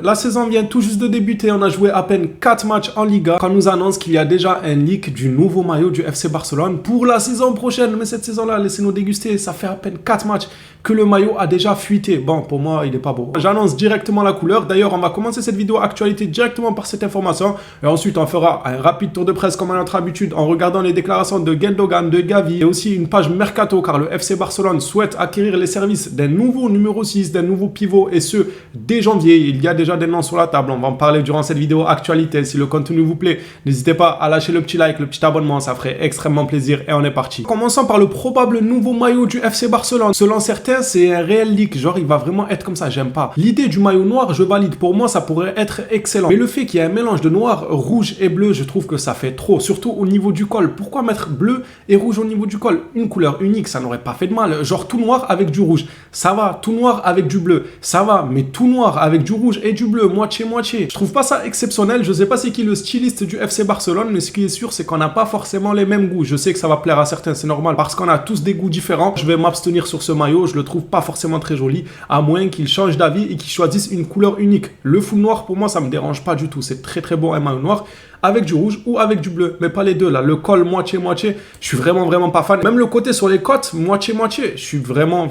La saison vient tout juste de débuter, on a joué à peine 4 matchs en Liga quand on nous annonce qu'il y a déjà un leak du nouveau maillot du FC Barcelone pour la saison prochaine. Mais cette saison-là, laissez-nous déguster, ça fait à peine 4 matchs que le maillot a déjà fuité. Bon, pour moi, il n'est pas beau. J'annonce directement la couleur. D'ailleurs, on va commencer cette vidéo actualité directement par cette information. Et ensuite, on fera un rapide tour de presse comme à notre habitude en regardant les déclarations de Gundogan, de Gavi et aussi une page Mercato car le FC Barcelone souhaite acquérir les services d'un nouveau numéro 6, d'un nouveau pivot et ce, dès janvier. Il y a déjà des noms sur la table. On va en parler durant cette vidéo actualité. Si le contenu vous plaît, n'hésitez pas à lâcher le petit like, le petit abonnement. Ça ferait extrêmement plaisir et on est parti. Commençons par le probable nouveau maillot du FC Barcelone. Selon certains, c'est un réel leak. Genre, il va vraiment être comme ça. J'aime pas. L'idée du maillot noir, je valide. Pour moi, ça pourrait être excellent. Mais le fait qu'il y ait un mélange de noir, rouge et bleu, je trouve que ça fait trop. Surtout au niveau du col. Pourquoi mettre bleu et rouge au niveau du col? Une couleur unique, ça n'aurait pas fait de mal. Genre tout noir avec du rouge. Ça va. Tout noir avec du bleu. Ça va. Mais tout noir avec du rouge et du bleu, moitié-moitié. Je trouve pas ça exceptionnel. Je sais pas c'est qui le styliste du FC Barcelone, mais ce qui est sûr, c'est qu'on n'a pas forcément les mêmes goûts. Je sais que ça va plaire à certains, c'est normal, parce qu'on a tous des goûts différents. Je vais m'abstenir sur ce maillot. Je le trouve pas forcément très joli, à moins qu'il change d'avis et qu'il choisisse une couleur unique. Le full noir, pour moi, ça me dérange pas du tout. C'est très très bon un maillot noir avec du rouge ou avec du bleu, mais pas les deux là. Le col moitié-moitié, je suis vraiment pas fan. Même le côté sur les côtes, moitié-moitié, je suis vraiment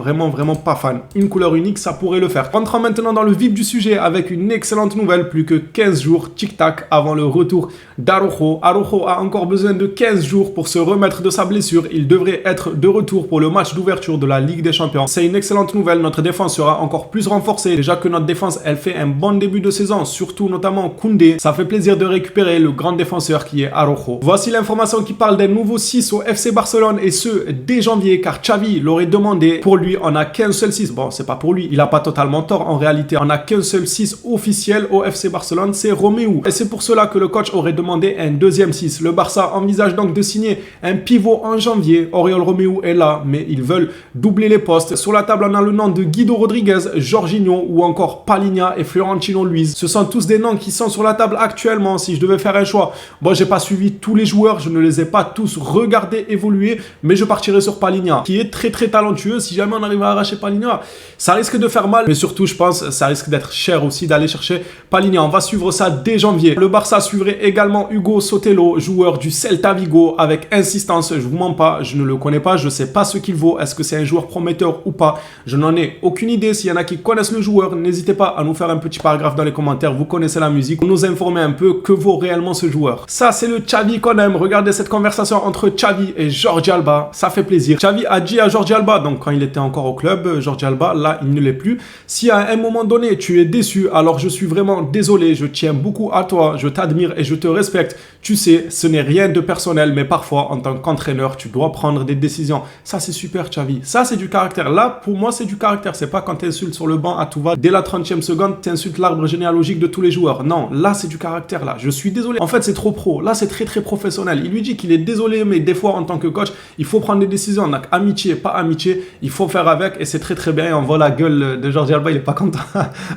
pas fan. Une couleur unique, ça pourrait le faire. Entrons maintenant dans le vif du sujet avec une excellente nouvelle. Plus que 15 jours, tic-tac, avant le retour d'Araujo. Araujo a encore besoin de 15 jours pour se remettre de sa blessure. Il devrait être de retour pour le match d'ouverture de la Ligue des Champions. C'est une excellente nouvelle. Notre défense sera encore plus renforcée. Déjà que notre défense, elle fait un bon début de saison, surtout notamment Koundé. Ça fait plaisir de récupérer le grand défenseur qui est Araujo. Voici l'information qui parle d'un nouveau 6 au FC Barcelone et ce, dès janvier, car Xavi l'aurait demandé. Pour lui, on n'a qu'un seul 6. Bon, c'est pas pour lui, il n'a pas totalement tort en réalité. On n'a qu'un seul 6 officiel au FC Barcelone, c'est Romeu. Et c'est pour cela que le coach aurait demandé un deuxième 6. Le Barça envisage donc de signer un pivot en janvier. Oriol Romeu est là, mais ils veulent doubler les postes. Sur la table, on a le nom de Guido Rodriguez, Jorginho ou encore Palhinha et Florentino Luis. Ce sont tous des noms qui sont sur la table actuellement. Si je devais faire un choix, bon, j'ai pas suivi tous les joueurs, je ne les ai pas tous regardés évoluer, mais je partirai sur Palhinha, qui est très talentueux. Si jamais on arrive à arracher Palhinha, ça risque de faire mal, mais surtout, je pense, ça risque d'être cher aussi d'aller chercher Palhinha. On va suivre ça dès janvier. Le Barça suivrait également Hugo Sotelo, joueur du Celta Vigo, avec insistance. Je vous mens pas, je ne le connais pas, je sais pas ce qu'il vaut. Est-ce que c'est un joueur prometteur ou pas? Je n'en ai aucune idée. S'il y en a qui connaissent le joueur, n'hésitez pas à nous faire un petit paragraphe dans les commentaires. Vous connaissez la musique, pour nous informer un peu que vaut réellement ce joueur. Ça, c'est le Xavi qu'on aime. Regardez cette conversation entre Xavi et Jordi Alba. Ça fait plaisir. Xavi a dit à Jordi Alba, donc quand il était encore au club, Jordi Alba, là, il ne l'est plus. Si à un moment donné, tu es déçu, alors je suis vraiment désolé. Je tiens beaucoup à toi. Je t'admire et je te respecte. Tu sais, ce n'est rien de personnel, mais parfois, en tant qu'entraîneur, tu dois prendre des décisions. Ça, c'est super, Xavi. Ça, c'est du caractère. Là, pour moi, c'est du caractère. C'est pas quand tu insultes sur le banc à tout va. Dès la 30e seconde, tu insultes l'arbre généalogique de tous les joueurs. Non, là, c'est du caractère, là. Je suis désolé. En fait, c'est trop pro. Là, c'est très professionnel. Il lui dit qu'il est désolé, mais des fois, en tant que coach, il faut prendre des décisions. Donc, amitié, pas amitié, il faut faire avec et c'est très bien. Et on voit la gueule de Jordi Alba, il est pas content.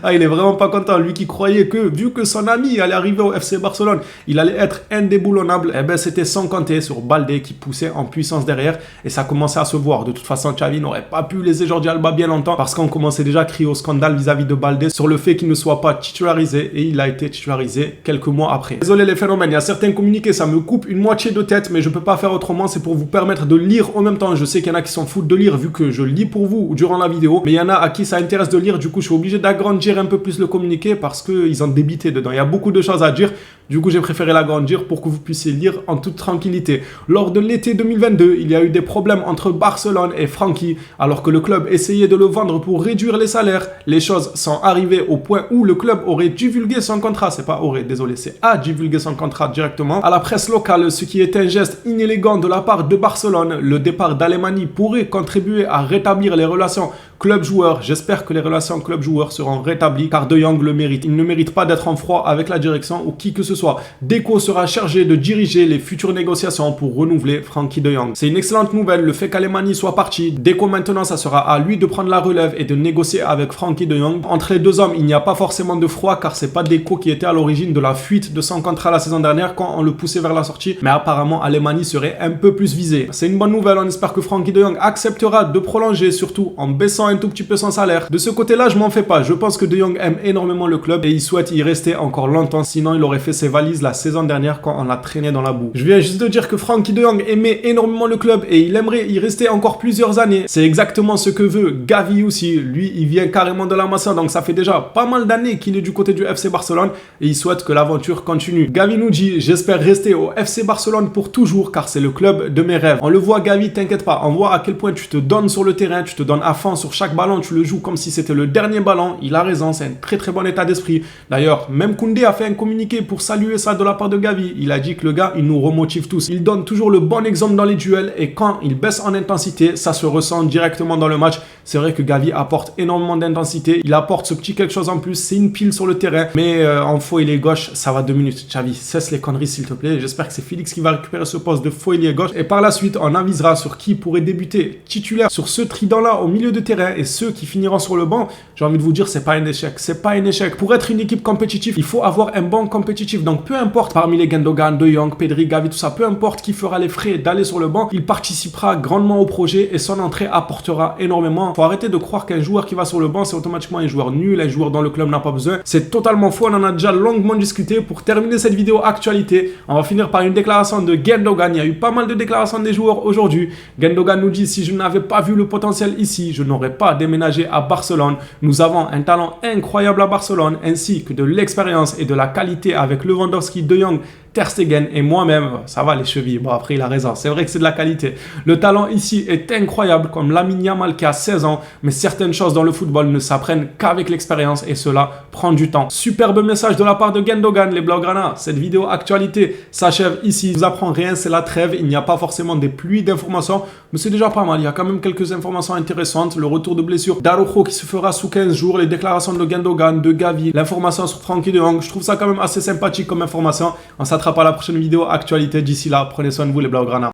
Ah, il est vraiment pas content. Lui qui croyait que, vu que son ami allait arriver au FC Barcelone, il allait être indéboulonnable. Eh ben, c'était sans compter sur Baldé qui poussait en puissance derrière et ça commençait à se voir. De toute façon, Xavi n'aurait pas pu laisser Jordi Alba bien longtemps parce qu'on commençait déjà à crier au scandale vis-à-vis de Baldé sur le fait qu'il ne soit pas titularisé et il a été titularisé quelques mois après. Désolé les phénomènes, il y a certains communiqués, ça me coupe une moitié de tête, mais je peux pas faire autrement, c'est pour vous permettre de lire en même temps. Je sais qu'il y en a qui s'en foutent de lire vu que je lis pour vous durant la vidéo, mais il y en a à qui ça intéresse de lire, du coup je suis obligé d'agrandir un peu plus le communiqué parce qu'ils ont débité dedans. Il y a beaucoup de choses à dire, du coup j'ai préféré l'agrandir pour que vous puissiez lire en toute tranquillité. Lors de l'été 2022, il y a eu des problèmes entre Barcelone et Francky, alors que le club essayait de le vendre pour réduire les salaires. Les choses sont arrivées au point où le club aurait divulgué son contrat, c'est pas aurait, désolé, c'est a divulgué son contrat directement à la presse locale, ce qui est un geste inélégant de la part de Barcelone. Le départ d'Alemany pourrait contribuer à rétablir les relations club-joueur. J'espère que les relations club-joueur seront rétablies car De Jong le mérite. Il ne mérite pas d'être en froid avec la direction ou qui que ce soit. Deco sera chargé de diriger les futures négociations pour renouveler Frenkie De Jong. C'est une excellente nouvelle, le fait qu'Alemany soit parti. Deco maintenant, ça sera à lui de prendre la relève et de négocier avec Frenkie De Jong. Entre les deux hommes, il n'y a pas forcément de froid car c'est pas Deco qui était à l'origine de la fuite de son contrat la saison dernière quand on le poussait vers la sortie. Mais apparemment, Alemany serait un peu plus visé. C'est une bonne nouvelle, on espère que Frenkie De Jong acceptera de prolonger, surtout en baissant un tout petit peu son salaire. De ce côté-là, je m'en fais pas. Je pense que De Jong aime énormément le club et il souhaite y rester encore longtemps, sinon il aurait fait ses valises la saison dernière quand on l'a traîné dans la boue. Je viens juste de dire que Frenkie De Jong aimait énormément le club et il aimerait y rester encore plusieurs années. C'est exactement ce que veut Gavi aussi. Lui, il vient carrément de la Masia, donc ça fait déjà pas mal d'années qu'il est du côté du FC Barcelone et il souhaite que l'aventure continue. Gavi nous dit: j'espère rester au FC Barcelone pour toujours car c'est le club de mes rêves. On le voit, Gavi, t'inquiète pas, on voit à quel point tu te donnes sur le terrain, tu te donnes à fond sur chaque ballon, tu le joues comme si c'était le dernier ballon. Il a raison, c'est un très très bon état d'esprit. D'ailleurs, même Koundé a fait un communiqué pour saluer ça de la part de Gavi. Il a dit que le gars, il nous remotive tous. Il donne toujours le bon exemple dans les duels et quand il baisse en intensité, ça se ressent directement dans le match. C'est vrai que Gavi apporte énormément d'intensité. Il apporte ce petit quelque chose en plus. C'est une pile sur le terrain. Mais en faux ailier gauche, ça va 2 minutes. Xavi, cesse les conneries s'il te plaît. J'espère que c'est Félix qui va récupérer ce poste de faux ailier gauche. Et par la suite, on avisera sur qui pourrait débuter titulaire sur ce trident-là au milieu de terrain et ceux qui finiront sur le banc. J'ai envie de vous dire, c'est pas un échec. C'est pas un échec. Pour être une équipe compétitive, il faut avoir un banc compétitif. Donc peu importe parmi les Gundogan, De Jong, Pedri, Gavi, tout ça, peu importe qui fera les frais d'aller sur le banc, il participera grandement au projet et son entrée apportera énormément. Faut arrêter de croire qu'un joueur qui va sur le banc, c'est automatiquement un joueur nul, un joueur dont le club n'a pas besoin. C'est totalement faux, on en a déjà longuement discuté. Pour terminer cette vidéo actualité, on va finir par une déclaration de Gundogan. Il y a eu pas mal de déclarations des joueurs aujourd'hui. Gundogan nous dit: si je n'avais pas vu le potentiel ici, je n'aurais pas déménagé à Barcelone. Nous avons un talent incroyable à Barcelone, ainsi que de l'expérience et de la qualité avec Lewandowski, De Jong, Ter Stegen et moi-même. Ça va les chevilles, bon après il a raison, c'est vrai que c'est de la qualité. Le talent ici est incroyable, comme Lamine Yamal qui a 16 ans, mais certaines choses dans le football ne s'apprennent qu'avec l'expérience et cela prend du temps. Superbe message de la part de Gundogan, les Blaugrana. Cette vidéo actualité s'achève ici. Je vous apprends rien, c'est la trêve, il n'y a pas forcément des pluies d'informations, mais c'est déjà pas mal, il y a quand même quelques informations intéressantes. Le retour de blessure d'Araujo qui se fera sous 15 jours, les déclarations de Gundogan, de Gavi, l'information sur Frenkie De Jong, je trouve ça quand même assez sympathique comme information. On s'attrape à la prochaine vidéo actualité. D'ici là, prenez soin de vous les Blaugrana.